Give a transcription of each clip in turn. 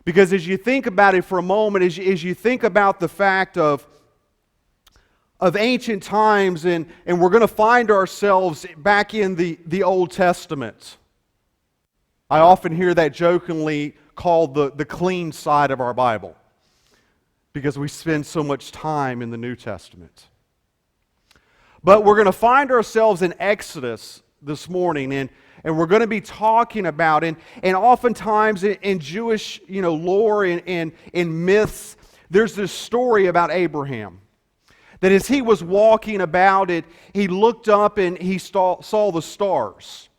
Because as you think about it for a moment, as you think about the fact of ancient times, and we're going to find ourselves back in the Old Testament. I often hear that jokingly called the clean side of our Bible, because we spend so much time in the New Testament. But we're going to find ourselves in Exodus this morning, and we're going to be talking about, and oftentimes in Jewish lore and in myths, there's this story about Abraham. That as he was walking about it, he looked up and he saw the stars.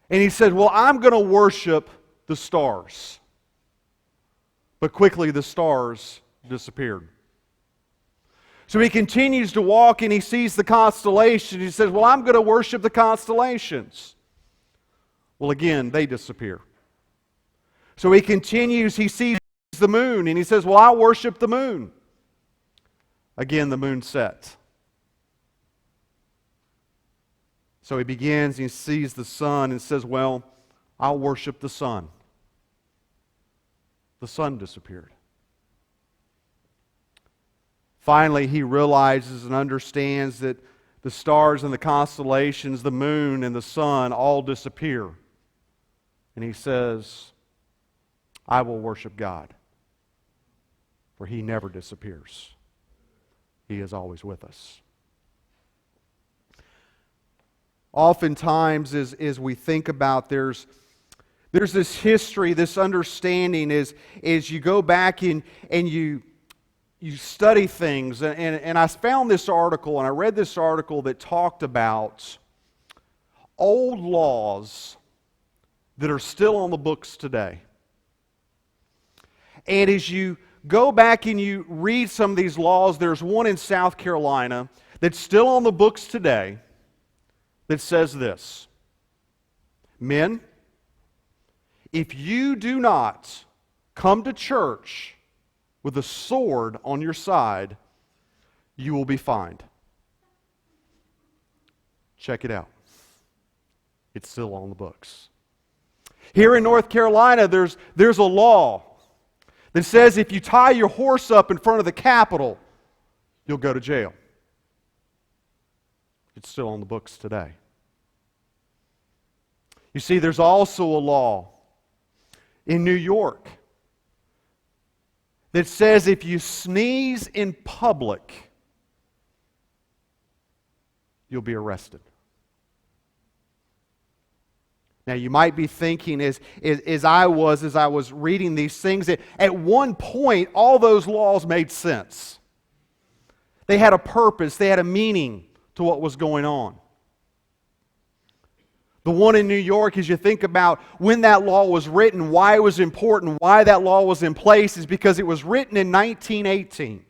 And he said, well, I'm going to worship the stars. But quickly the stars disappeared. So he continues to walk and he sees the constellations. He says, well, I'm going to worship the constellations. Well, again, they disappear. So he continues, he sees the moon, and he says, well, I'll worship the moon. Again, the moon set. So he begins, he sees the sun and says, well, I'll worship the sun. The sun disappeared. Finally, he realizes and understands that the stars and the constellations, the moon and the sun all disappear. And he says, I will worship God, for He never disappears. He is always with us. Oftentimes, as we think about, there's this history, this understanding, as you go back and you study things. And I found this article, and I read this article that talked about old laws that are still on the books today. And as you go back and you read some of these laws, there's one in South Carolina that's still on the books today that says this: men, if you do not come to church with a sword on your side, you will be fined. Check it out. It's still on the books. Here in North Carolina, there's a law that says if you tie your horse up in front of the Capitol, you'll go to jail. It's still on the books today. You see, there's also a law in New York that says if you sneeze in public, you'll be arrested. Now, you might be thinking, as I was reading these things, that at one point, all those laws made sense. They had a purpose, they had a meaning to what was going on. The one in New York, as you think about when that law was written, why it was important, why that law was in place, is because it was written in 1918.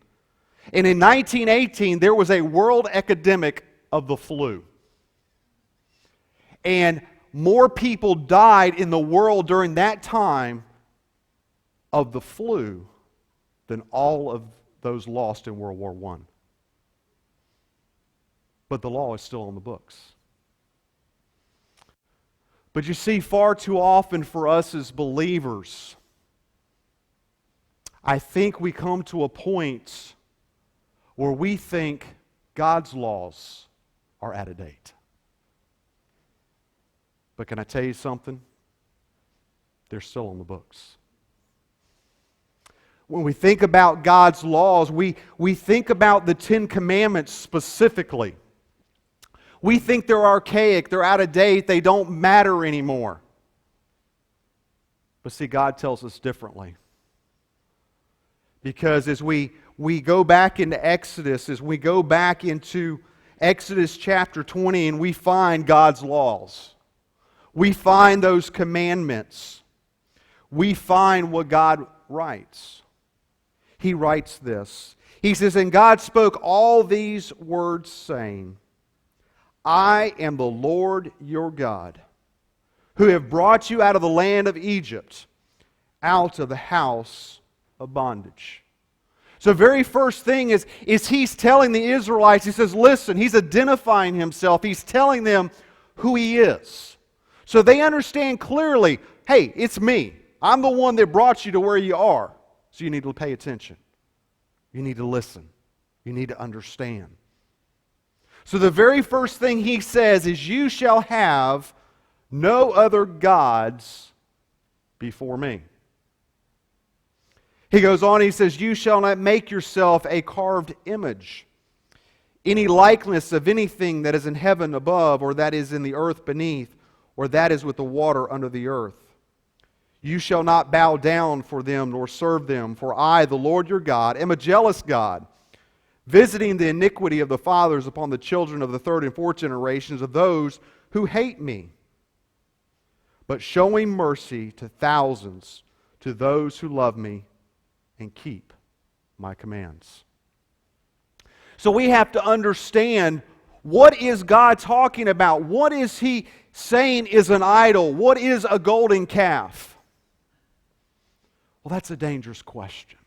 And in 1918, there was a world epidemic of the flu. And more people died in the world during that time of the flu than all of those lost in World War I. But the law is still on the books. But you see, far too often for us as believers, I think we come to a point where we think God's laws are out of date. But can I tell you something? They're still on the books. When we think about God's laws, we think about the Ten Commandments specifically. We think they're archaic, they're out of date, they don't matter anymore. But see, God tells us differently. Because as we go back into Exodus, as we go back into Exodus chapter 20 and we find God's laws, we find those commandments, we find what God writes. He writes this. He says, and God spoke all these words, saying, I am the Lord your God, who have brought you out of the land of Egypt, out of the house of bondage. So the very first thing is he's telling the Israelites, he says, listen, he's identifying himself. He's telling them who he is. So they understand clearly, hey, it's me. I'm the one that brought you to where you are. So you need to pay attention. You need to listen. You need to understand. So the very first thing he says is, you shall have no other gods before me. He goes on, he says, you shall not make yourself a carved image, any likeness of anything that is in heaven above, or that is in the earth beneath, or that is with the water under the earth. You shall not bow down for them nor serve them, for I, the Lord your God, am a jealous God, visiting the iniquity of the fathers upon the children of the third and fourth generations of those who hate me, but showing mercy to thousands, to those who love me and keep my commands. So we have to understand, what is God talking about? What is He saying is an idol? What is a golden calf? Well, that's a dangerous question.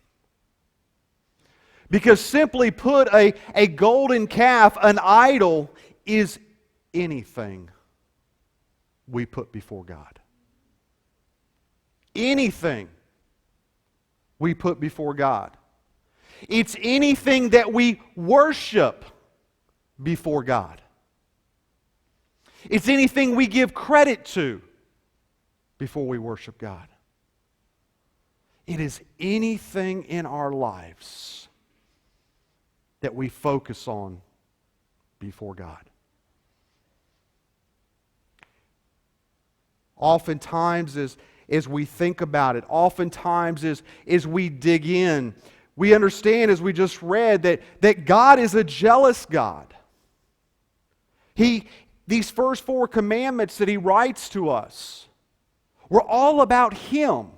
Because simply put, a golden calf, an idol, is anything we put before God. Anything we put before God. It's anything that we worship before God. It's anything we give credit to before we worship God. It is anything in our lives that we focus on before God. Oftentimes, as we think about it, oftentimes as we dig in, we understand, as we just read, that God is a jealous God. These first 4 commandments that He writes to us were all about Him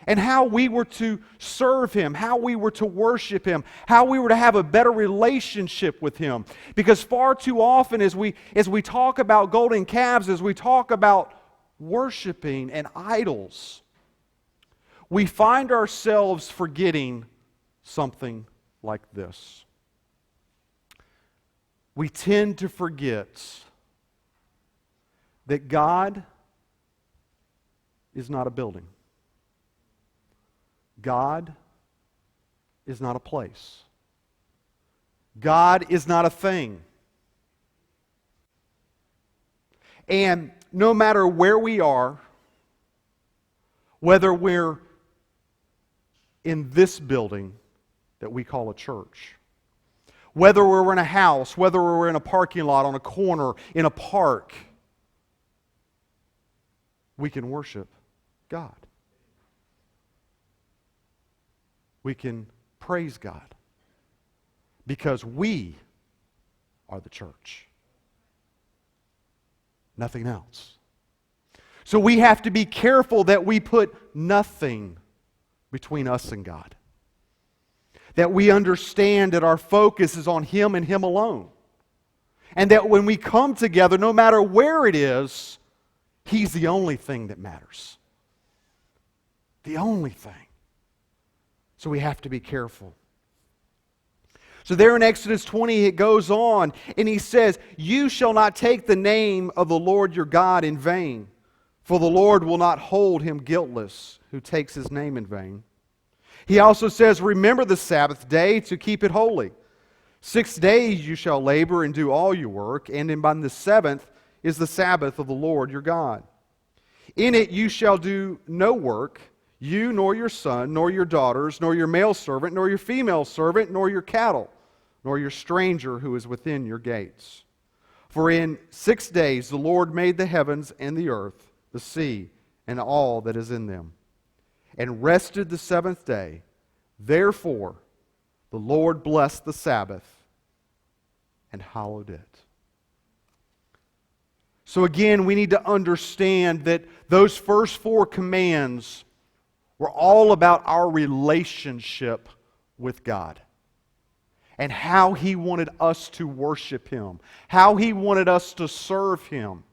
and how we were to serve Him, how we were to worship Him, how we were to have a better relationship with Him. Because far too often as we talk about golden calves, as we talk about worshiping and idols, we find ourselves forgetting something like this. We tend to forget that God is not a building. God is not a place. God is not a thing. And no matter where we are, whether we're in this building that we call a church, whether we're in a house, whether we're in a parking lot, on a corner, in a park, we can worship God. We can praise God because we are the church. Nothing else. So we have to be careful that we put nothing between us and God. That we understand that our focus is on Him and Him alone. And that when we come together, no matter where it is, He's the only thing that matters. The only thing. So we have to be careful. So there in Exodus 20, it goes on, and he says, you shall not take the name of the Lord your God in vain, for the Lord will not hold him guiltless who takes His name in vain. He also says, remember the Sabbath day to keep it holy. 6 days you shall labor and do all your work, and on the 7th is the Sabbath of the Lord your God. In it you shall do no work, you nor your son, nor your daughters, nor your male servant, nor your female servant, nor your cattle, nor your stranger who is within your gates. For in 6 days the Lord made the heavens and the earth, the sea, and all that is in them, and rested the 7th day. Therefore the Lord blessed the Sabbath and hallowed it. So again, we need to understand that those first 4 commands were all about our relationship with God and how He wanted us to worship Him, how He wanted us to serve Him.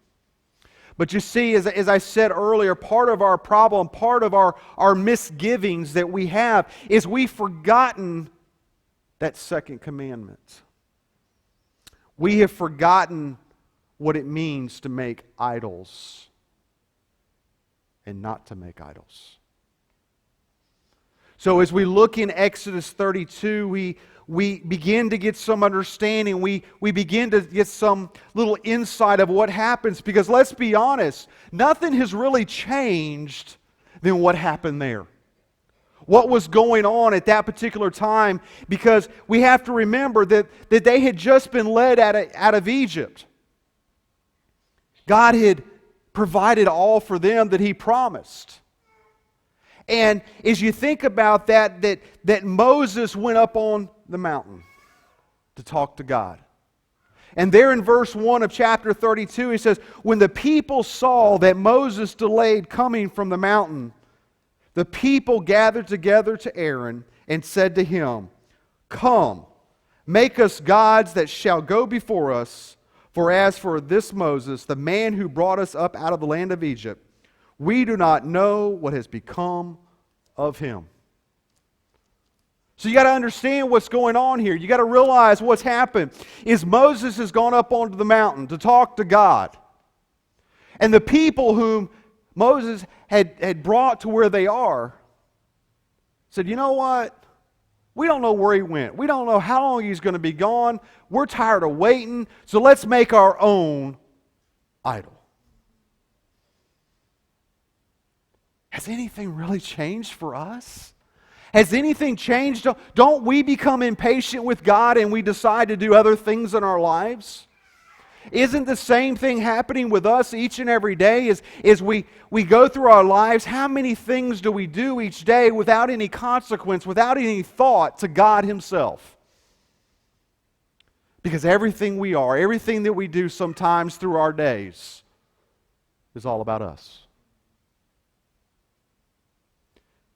But you see, as I said earlier, part of our problem, part of our misgivings that we have is we've forgotten that second commandment. We have forgotten what it means to make idols and not to make idols. So as we look in Exodus 32, we begin to get some understanding. We begin to get some little insight of what happens. Because let's be honest, nothing has really changed than what happened there. What was going on at that particular time, because we have to remember that they had just been led out of Egypt. God had provided all for them that He promised. And as you think about that Moses went up on the mountain to talk to God. And there in verse 1 of chapter 32, he says, when the people saw that Moses delayed coming from the mountain, the people gathered together to Aaron and said to him, come, make us gods that shall go before us. For as for this Moses, the man who brought us up out of the land of Egypt, we do not know what has become of him. So you got to understand what's going on here. You got to realize what's happened is Moses has gone up onto the mountain to talk to God. And the people whom Moses had brought to where they are said, you know what? We don't know where he went. We don't know how long he's going to be gone. We're tired of waiting, so let's make our own idol. Has anything really changed for us? Has anything changed? Don't we become impatient with God and we decide to do other things in our lives? Isn't the same thing happening with us each and every day as we go through our lives? How many things do we do each day without any consequence, without any thought to God Himself? Because everything we are, everything that we do sometimes through our days is all about us.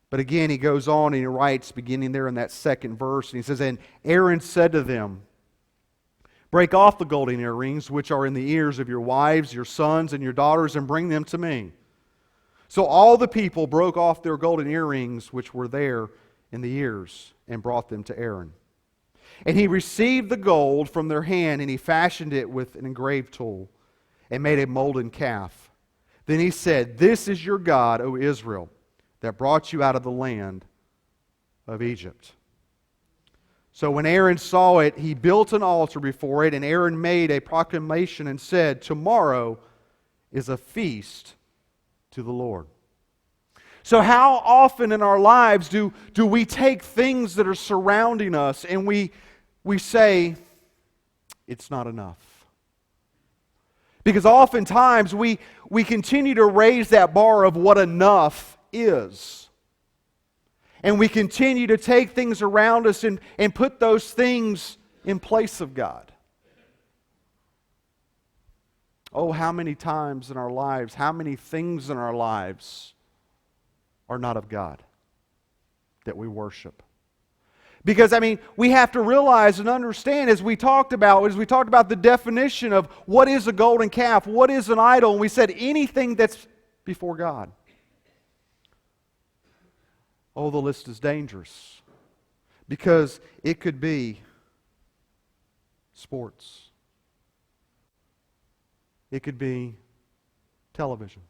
But again, he goes on and he writes, beginning there in that second verse, and he says, and Aaron said to them, break off the golden earrings which are in the ears of your wives, your sons, and your daughters, and bring them to me. So all the people broke off their golden earrings which were there in the ears, and brought them to Aaron. And he received the gold from their hand, and he fashioned it with an engraved tool, and made a molten calf. Then he said, this is your God, O Israel, that brought you out of the land of Egypt. So when Aaron saw it, he built an altar before it, and Aaron made a proclamation and said, tomorrow is a feast to the Lord. So how often in our lives do we take things that are surrounding us and we say, it's not enough? Because oftentimes we continue to raise that bar of what enough is. And we continue to take things around us and put those things in place of God. Oh, how many times in our lives, how many things in our lives are not of God that we worship? Because, we have to realize and understand, as we talked about the definition of what is a golden calf, what is an idol, and we said anything that's before God. Oh, the list is dangerous. Because it could be sports. It could be television.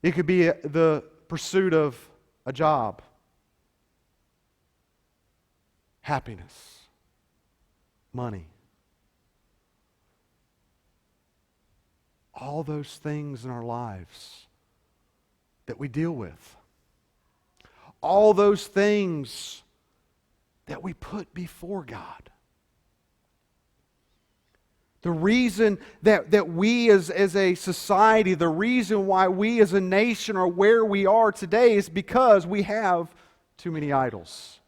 It could be the pursuit of a job. Happiness. Money. All those things in our lives that we deal with. All those things that we put before God. The reason that we as a society, the reason why we as a nation are where we are today is because we have too many idols.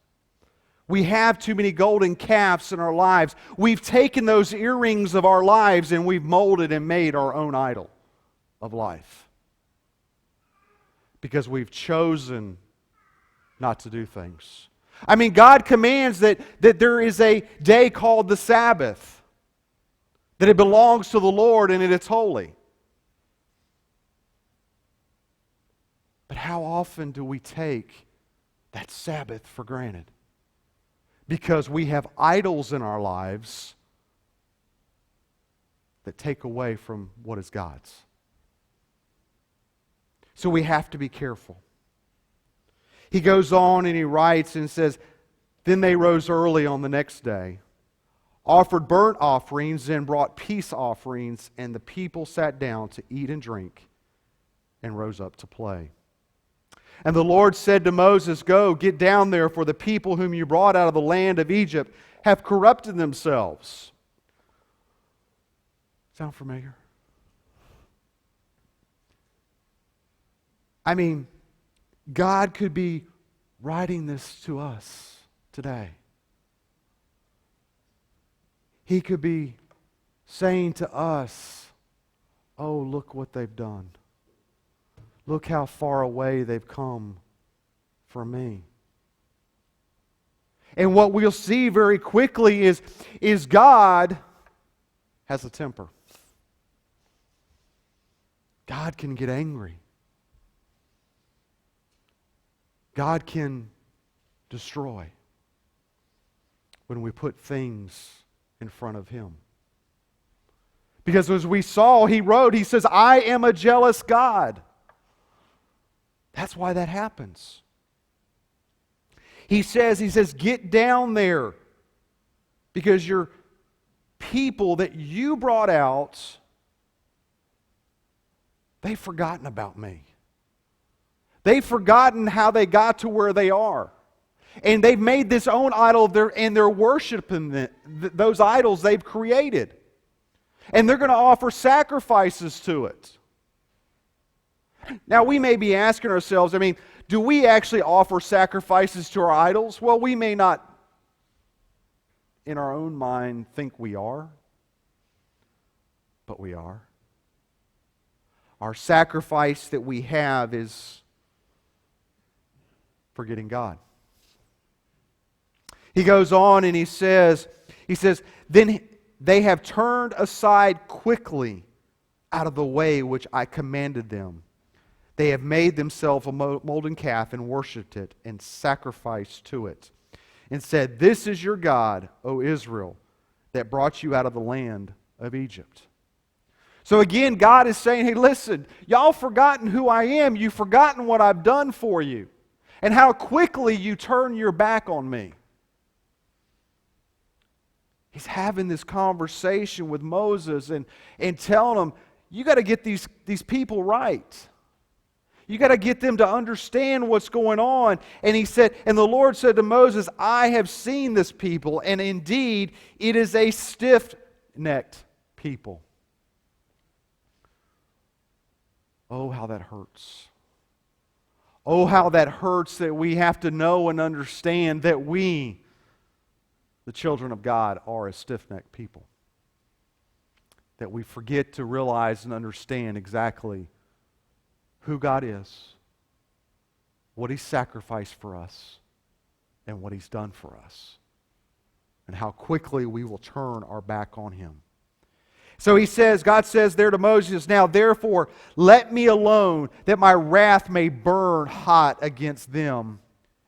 We have too many golden calves in our lives. We've taken those earrings of our lives and we've molded and made our own idol of life. Because we've chosen not to do things. God commands that there is a day called the Sabbath. That it belongs to the Lord and it's holy. But how often do we take that Sabbath for granted? Because we have idols in our lives that take away from what is God's. So we have to be careful. He goes on and he writes and says, then they rose early on the next day, offered burnt offerings and brought peace offerings, and the people sat down to eat and drink and rose up to play. And the Lord said to Moses, go, get down there, for the people whom you brought out of the land of Egypt have corrupted themselves. Sound familiar? I mean, God could be writing this to us today. He could be saying to us, oh, look what they've done. Look how far away they've come from me. And what we'll see very quickly is God has a temper. God can get angry. God can destroy when we put things in front of Him. Because as we saw, he says, I am a jealous God. That's why that happens. He says, get down there, because your people that you brought out, they've forgotten about me. They've forgotten how they got to where they are. And they've made this own idol and they're worshiping those idols they've created. And they're going to offer sacrifices to it. Now, we may be asking ourselves, do we actually offer sacrifices to our idols? Well, we may not, in our own mind, think we are. But we are. Our sacrifice that we have is forgetting God. He goes on and he says, then they have turned aside quickly out of the way which I commanded them. They have made themselves a molten calf and worshipped it and sacrificed to it, and said, this is your God, O Israel, that brought you out of the land of Egypt. So again, God is saying, hey, listen, y'all forgotten who I am. You've forgotten what I've done for you and how quickly you turn your back on me. He's having this conversation with Moses and telling him, you got to get these people right. You got to get them to understand what's going on. And he said, and the Lord said to Moses, I have seen this people, and indeed it is a stiff-necked people. Oh, how that hurts. Oh, how that hurts that we have to know and understand that we, the children of God, are a stiff-necked people. That we forget to realize and understand exactly who God is, what He sacrificed for us, and what He's done for us, and how quickly we will turn our back on Him. So he says, God says there to Moses, now therefore let me alone, that my wrath may burn hot against them,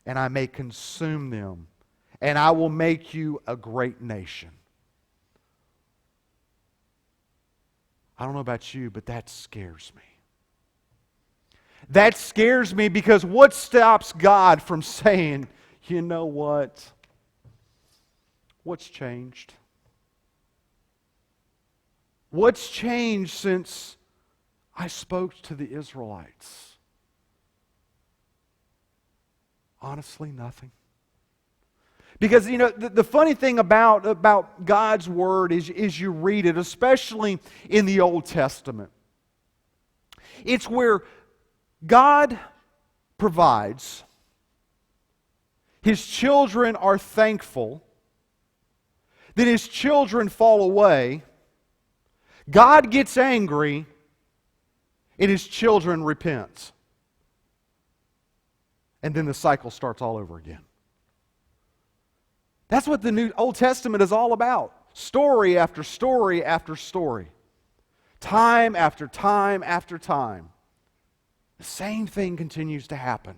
and I may consume them, and I will make you a great nation. I don't know about you, but that scares me. That scares me, because what stops God from saying, you know what? What's changed? What's changed since I spoke to the Israelites? Honestly, nothing. Because, the funny thing about God's Word is you read it, especially in the Old Testament. It's where God provides, His children are thankful, then His children fall away, God gets angry, and His children repent. And then the cycle starts all over again. That's what the Old Testament is all about. Story after story after story. Time after time after time. The same thing continues to happen.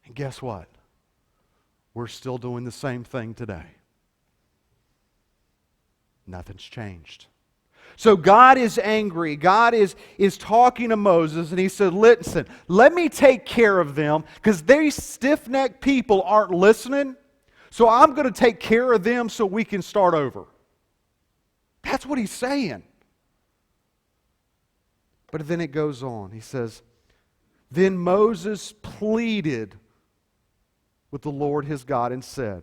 And guess what? We're still doing the same thing today. Nothing's changed. So God is angry. God is talking to Moses, and he said, listen, let me take care of them, because these stiff-necked people aren't listening, so I'm going to take care of them so we can start over. That's what he's saying. But then it goes on. He says, then Moses pleaded with the Lord his God and said,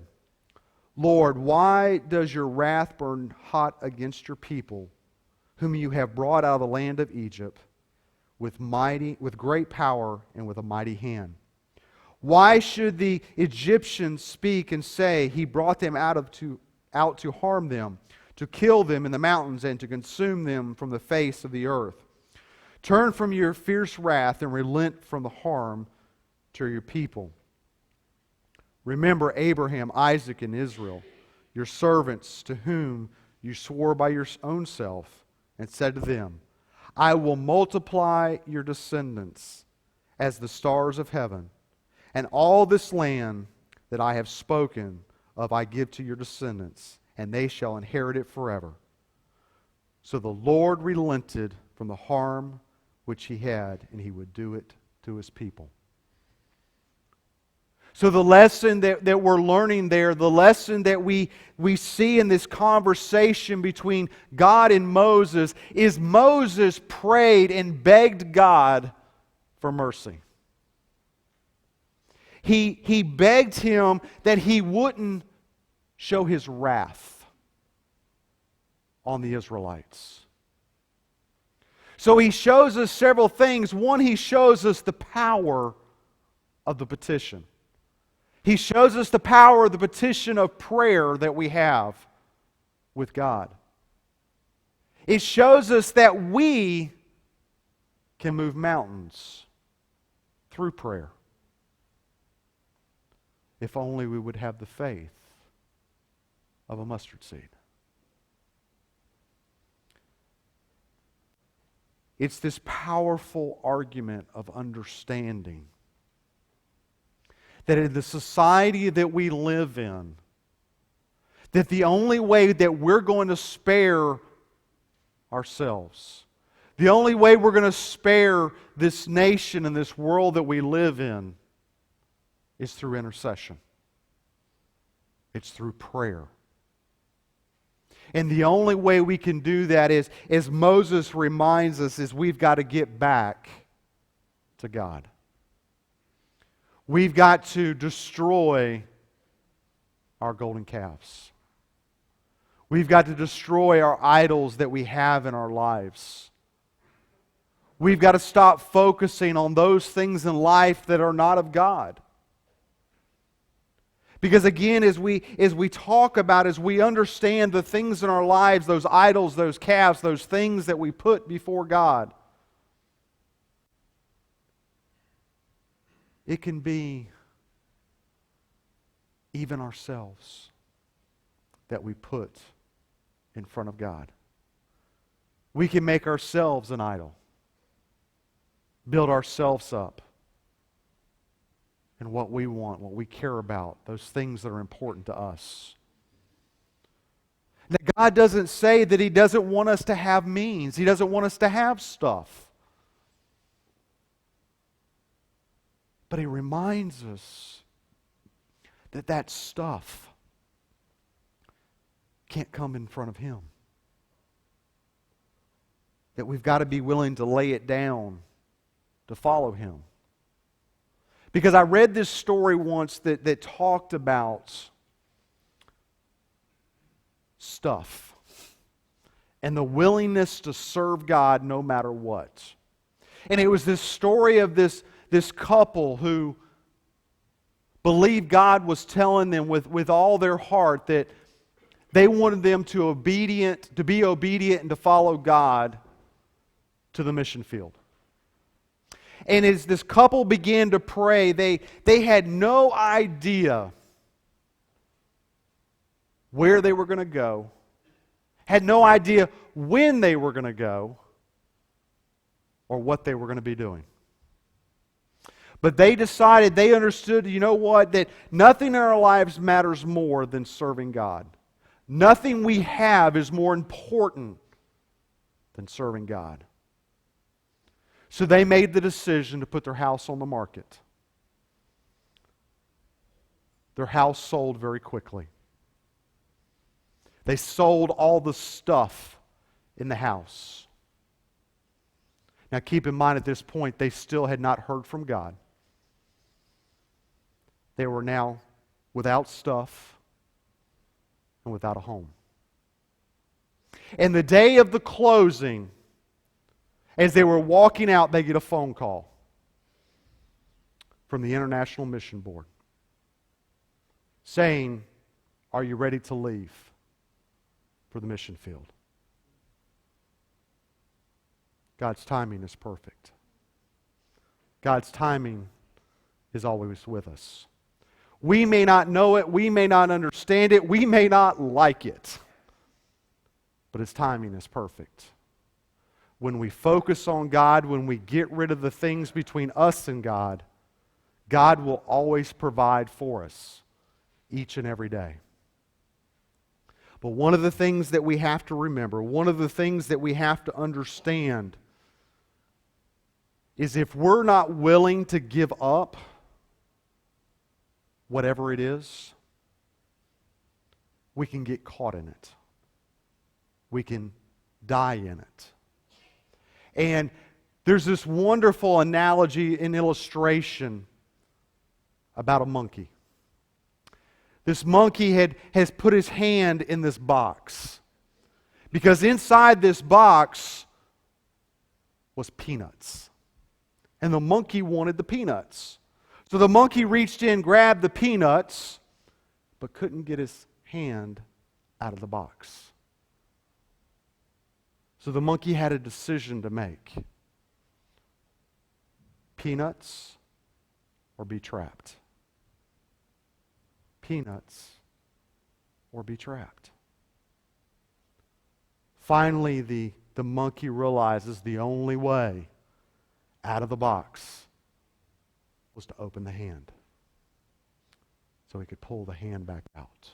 Lord, why does your wrath burn hot against your people, whom you have brought out of the land of Egypt with great power and with a mighty hand? Why should the Egyptians speak and say, he brought them out to harm them, to kill them in the mountains, and to consume them from the face of the earth? Turn from your fierce wrath and relent from the harm to your people. Remember Abraham, Isaac, and Israel, your servants, to whom you swore by your own self, and said to them, I will multiply your descendants as the stars of heaven, and all this land that I have spoken of I give to your descendants, and they shall inherit it forever. So the Lord relented from the harm which he had, and he would do it to his people. So the lesson that we're learning there, the lesson that we see in this conversation between God and Moses, is Moses prayed and begged God for mercy. He begged him that he wouldn't show his wrath on the Israelites. So he shows us several things. One, he shows us the power of the petition. He shows us the power of the petition of prayer that we have with God. It shows us that we can move mountains through prayer, if only we would have the faith of a mustard seed. It's this powerful argument of understanding that in the society that we live in, that the only way that we're going to spare ourselves, the only way we're going to spare this nation and this world that we live in, is through intercession. It's through prayer. And the only way we can do that is, as Moses reminds us, is we've got to get back to God. We've got to destroy our golden calves. We've got to destroy our idols that we have in our lives. We've got to stop focusing on those things in life that are not of God. Because again, as we talk about, as we understand the things in our lives, those idols, those calves, those things that we put before God, it can be even ourselves that we put in front of God. We can make ourselves an idol, build ourselves up, and what we want, what we care about, those things that are important to us. Now, God doesn't say that He doesn't want us to have means. He doesn't want us to have stuff. But He reminds us that that stuff can't come in front of Him. That we've got to be willing to lay it down to follow Him. Because I read this story once that talked about stuff and the willingness to serve God no matter what. And it was this story of this couple who believed God was telling them with all their heart that they wanted them to be obedient and to follow God to the mission field. And as this couple began to pray, they had no idea where they were going to go, had no idea when they were going to go, or what they were going to be doing. But they decided, they understood, you know what, that nothing in our lives matters more than serving God. Nothing we have is more important than serving God. So they made the decision to put their house on the market. Their house sold very quickly. They sold all the stuff in the house. Now keep in mind at this point, they still had not heard from God. They were now without stuff and without a home. And the day of the closing, as they were walking out, they get a phone call from the International Mission Board saying, "Are you ready to leave for the mission field?" God's timing is perfect. God's timing is always with us. We may not know it, we may not understand it, we may not like it, but His timing is perfect. When we focus on God, when we get rid of the things between us and God, God will always provide for us each and every day. But one of the things that we have to remember, one of the things that we have to understand is if we're not willing to give up whatever it is, we can get caught in it. We can die in it. And there's this wonderful analogy and illustration about a monkey. This monkey has put his hand in this box because inside this box was peanuts. And the monkey wanted the peanuts. So the monkey reached in, grabbed the peanuts, but couldn't get his hand out of the box. So the monkey had a decision to make. Peanuts or be trapped. Peanuts or be trapped. Finally, the monkey realizes the only way out of the box was to open the hand so he could pull the hand back out.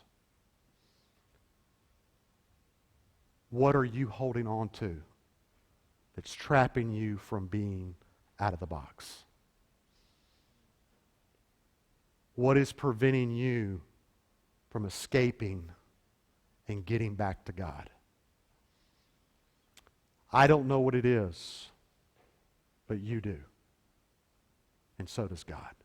What are you holding on to that's trapping you from being out of the box? What is preventing you from escaping and getting back to God? I don't know what it is, but you do. And so does God.